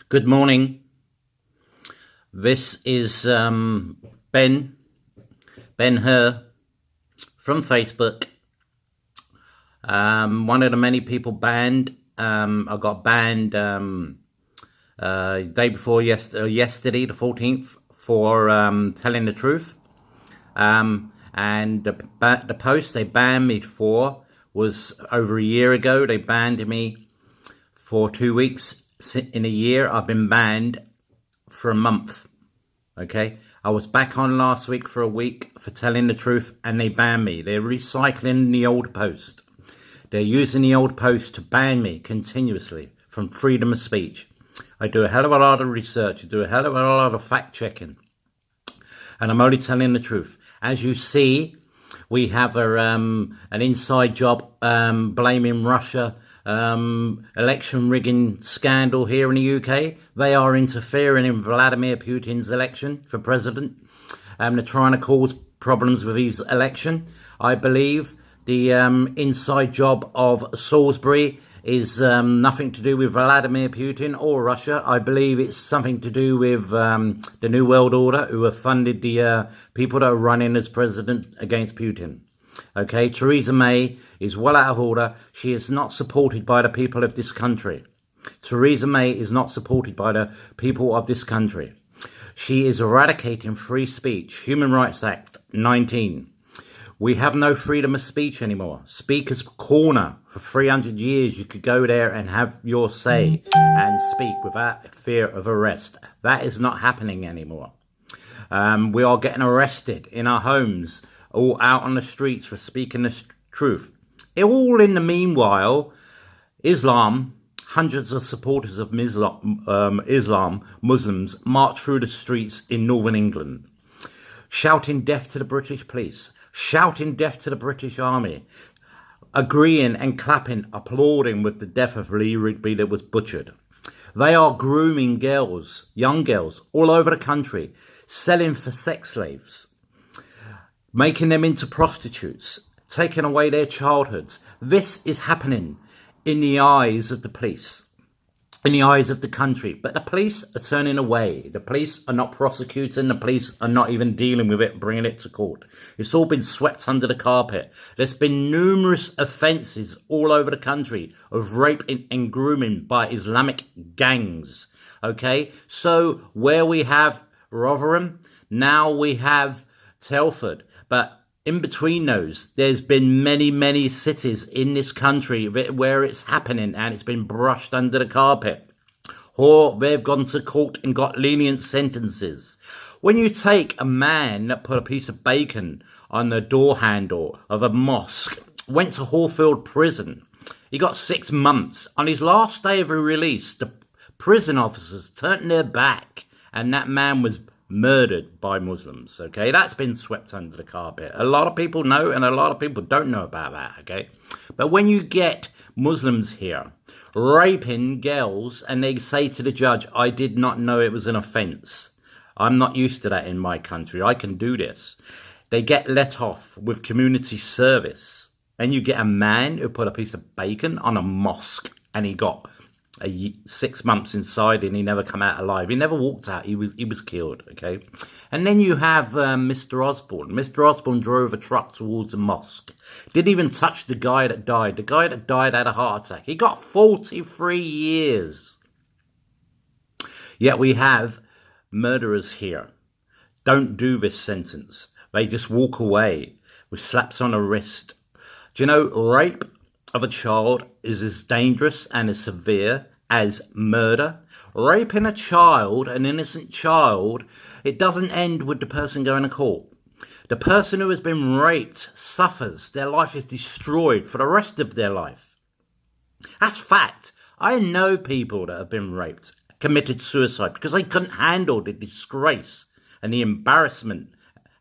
Good morning. This is Ben Hur from Facebook. One of the many people banned. I got banned day before yesterday, the 14th, for telling the truth. And the post they banned me for was over a year ago. They banned me for 2 weeks. In a year, I've been banned for a month. Okay, I was back on last week for a week for telling the truth, and they banned me. They're recycling the old post. They're using the old post to ban me continuously from freedom of speech. I do a hell of a lot of research. I do a hell of a lot of fact checking, and I'm only telling the truth. As you see, we have an inside job blaming Russia. Election rigging scandal here in the UK. They are interfering in Vladimir Putin's election for president. They're trying to cause problems with his election. I believe the inside job of Salisbury is nothing to do with Vladimir Putin or Russia. I believe it's something to do with the New World Order, who have funded the people that are running as president against Putin. Okay, Teresa May is well out of order. She is not supported by the people of this country. Teresa May is not supported by the people of this country. She is eradicating free speech. Human Rights Act 19. We have no freedom of speech anymore. Speaker's Corner. For 300 years, you could go there and have your say and speak without fear of arrest. That is not happening anymore. We are getting arrested in our homes, all out on the streets for speaking the truth. All in the meanwhile, Islam, hundreds of supporters of Islam, Muslims, march through the streets in northern England, shouting death to the British police, shouting death to the British Army, agreeing and clapping, applauding with the death of Lee Rigby that was butchered. They are grooming girls, young girls, all over the country, selling for sex slaves, making them into prostitutes, taking away their childhoods. This is happening in the eyes of the police, in the eyes of the country. But the police are turning away. The police are not prosecuting. The police are not even dealing with it, bringing it to court. It's all been swept under the carpet. There's been numerous offences all over the country of rape and grooming by Islamic gangs. Okay, so where we have Rotherham, now we have Telford. But in between those, there's been many cities in this country where it's happening and it's been brushed under the carpet. Or they've gone to court and got lenient sentences. When you take a man that put a piece of bacon on the door handle of a mosque, went to Hallfield prison, he got 6 months. On his last day of release, the prison officers turned their back and that man was murdered by Muslims. Okay, that's been swept under the carpet. A lot of people know and a lot of people don't know about that. Okay, but when you get Muslims here raping girls and they say to the judge, I did not know it was an offence, I'm not used to that in my country, I can do this, they get let off with community service. And you get a man who put a piece of bacon on a mosque and he got 6 months inside and he never come out alive. He never walked out. He was killed. Okay, and then you have Mr. Osborne. Mr. Osborne drove a truck towards a mosque. Didn't even touch the guy that died. The guy that died had a heart attack. He got 43 years. Yet we have murderers here. Don't do this sentence. They just walk away with slaps on the wrist. Do you know, rape of a child is as dangerous and as severe as murder. Raping a child, an innocent child, it doesn't end with the person going to court. The person who has been raped suffers. Their life is destroyed for the rest of their life. That's fact. I know people that have been raped, committed suicide because they couldn't handle the disgrace and the embarrassment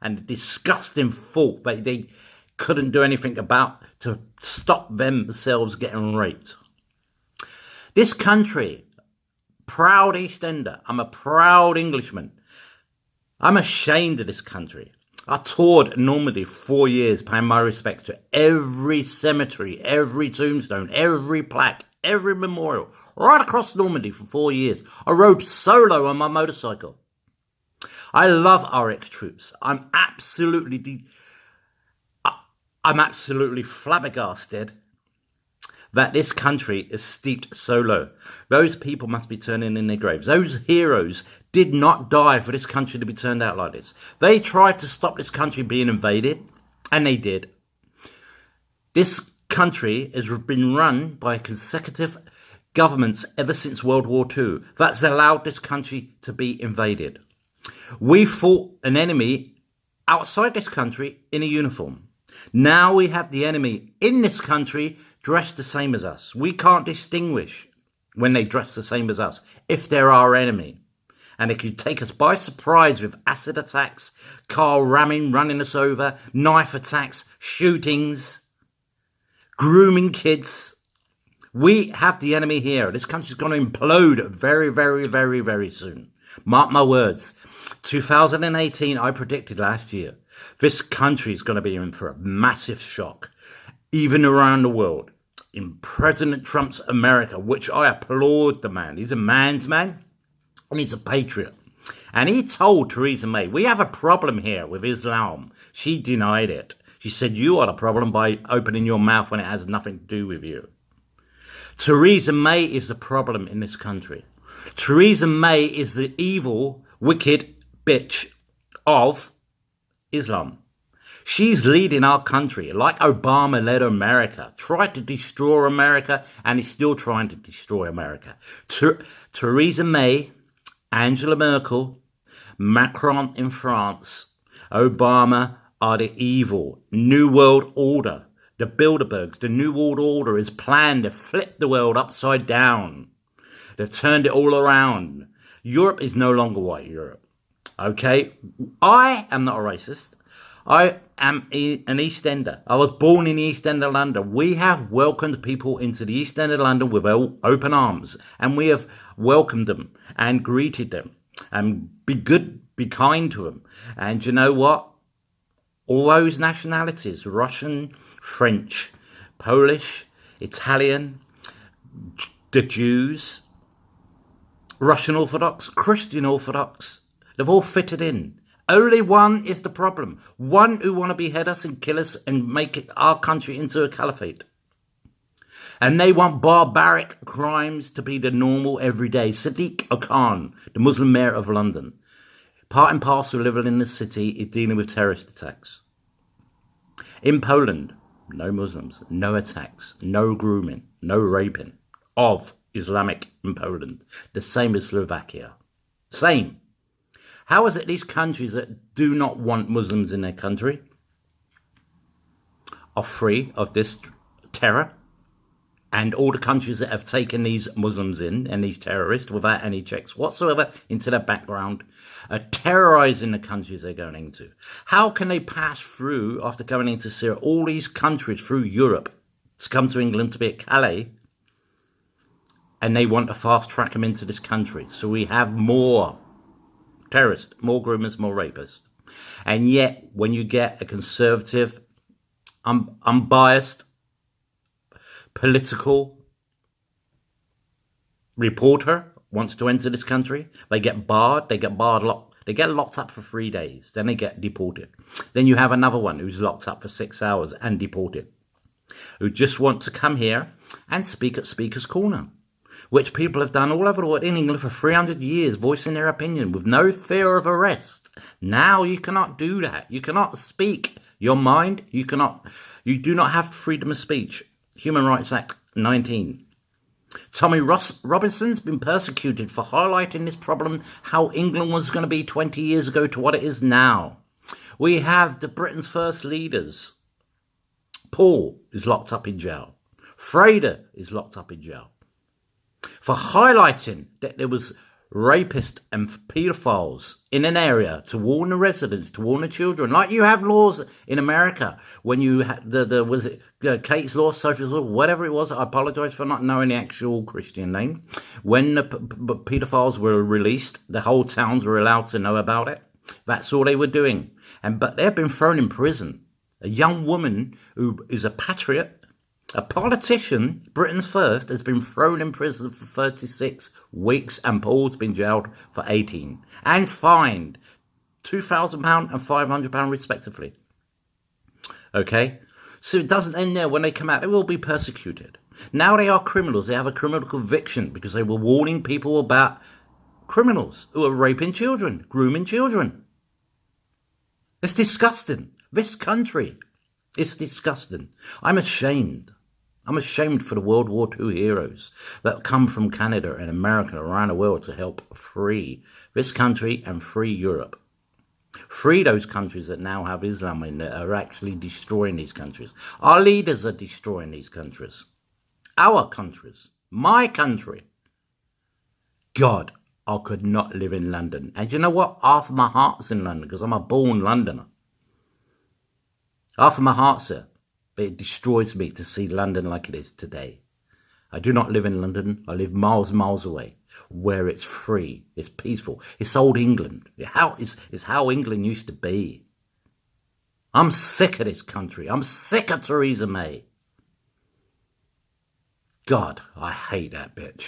and the disgusting thought that they couldn't do anything about to stop themselves getting raped. This country, proud East Ender, I'm a proud Englishman. I'm ashamed of this country. I toured Normandy for 4 years, paying my respects to every cemetery, every tombstone, every plaque, every memorial, right across Normandy for 4 years. I rode solo on my motorcycle. I love our ex-troops. I'm absolutely flabbergasted that this country is steeped so low. Those people must be turning in their graves. Those heroes did not die for this country to be turned out like this. They tried to stop this country being invaded, and they did. This country has been run by consecutive governments ever since World War II. That's allowed this country to be invaded. We fought an enemy outside this country in a uniform. Now we have the enemy in this country dressed the same as us. We can't distinguish when they dress the same as us if they're our enemy. And it could take us by surprise with acid attacks, car ramming, running us over, knife attacks, shootings, grooming kids. We have the enemy here. This country's going to implode very, very, very, very soon. Mark my words. 2018, I predicted last year, this country is going to be in for a massive shock, even around the world. In President Trump's America, which I applaud the man. He's a man's man, and he's a patriot. And he told Teresa May, we have a problem here with Islam. She denied it. She said, you are the problem by opening your mouth when it has nothing to do with you. Teresa May is the problem in this country. Teresa May is the evil, wicked bitch of Islam. She's leading our country like Obama led America, tried to destroy America, and is still trying to destroy America. Teresa May, Angela Merkel, Macron in France, Obama are the evil New World Order. The Bilderbergs, the New World Order is planned to flip the world upside down. They've turned it all around. Europe is no longer white Europe. Okay? I am not a racist. I am an East Ender. I was born in the East End of London. We have welcomed people into the East End of London with open arms. And we have welcomed them and greeted them. And be good, be kind to them. And you know what? All those nationalities, Russian, French, Polish, Italian, the Jews, Russian Orthodox, Christian Orthodox, they've all fitted in. Only one is the problem. One who want to behead us and kill us and make our country into a caliphate. And they want barbaric crimes to be the normal everyday. Sadiq Khan, the Muslim mayor of London, part and parcel living in the city, is dealing with terrorist attacks. In Poland, no Muslims, no attacks, no grooming, no raping of Islamic in Poland. The same as Slovakia. Same. How is it these countries that do not want Muslims in their country are free of this terror? And all the countries that have taken these Muslims in and these terrorists without any checks whatsoever into their background are terrorizing the countries they're going into. How can they pass through after going into Syria, all these countries through Europe to come to England to be at Calais? And they want to fast track them into this country. So we have more terrorists, more groomers, more rapists. And yet, when you get a conservative, unbiased, political reporter wants to enter this country, they get barred, they get locked up for 3 days, then they get deported. Then you have another one who's locked up for 6 hours and deported, who just want to come here and speak at Speaker's Corner, which people have done all over the world in England for 300 years, voicing their opinion with no fear of arrest. Now you cannot do that. You cannot speak your mind. You do not have freedom of speech. Human Rights Act 19. Tommy Robinson's been persecuted for highlighting this problem, how England was going to be 20 years ago to what it is now. We have the Britain's first leaders. Paul is locked up in jail. Fraser is locked up in jail for highlighting that there was rapists and paedophiles in an area to warn the residents, to warn the children. Like you have laws in America when you had was it Kate's Law, Sophie's Law, whatever it was. I apologize for not knowing the actual Christian name. When the paedophiles were released, the whole towns were allowed to know about it. That's all they were doing. But they've been thrown in prison. A young woman who is a patriot, a politician, Britain's first, has been thrown in prison for 36 weeks, and Paul's been jailed for 18 and fined £2,000 and £500 respectively. Okay? So it doesn't end there. When they come out, they will be persecuted. Now they are criminals. They have a criminal conviction because they were warning people about criminals who are raping children, grooming children. It's disgusting. This country is disgusting. I'm ashamed. I'm ashamed for the World War II heroes that come from Canada and America around the world to help free this country and free Europe. Free those countries that now have Islam in there, are actually destroying these countries. Our leaders are destroying these countries. Our countries. My country. God, I could not live in London. And you know what? Half of my heart's in London because I'm a born Londoner. Half of my heart's there. But it destroys me to see London like it is today. I do not live in London. I live miles and miles away, where it's free, it's peaceful. It's old England. It's how England used to be. I'm sick of this country. I'm sick of Teresa May. God, I hate that bitch.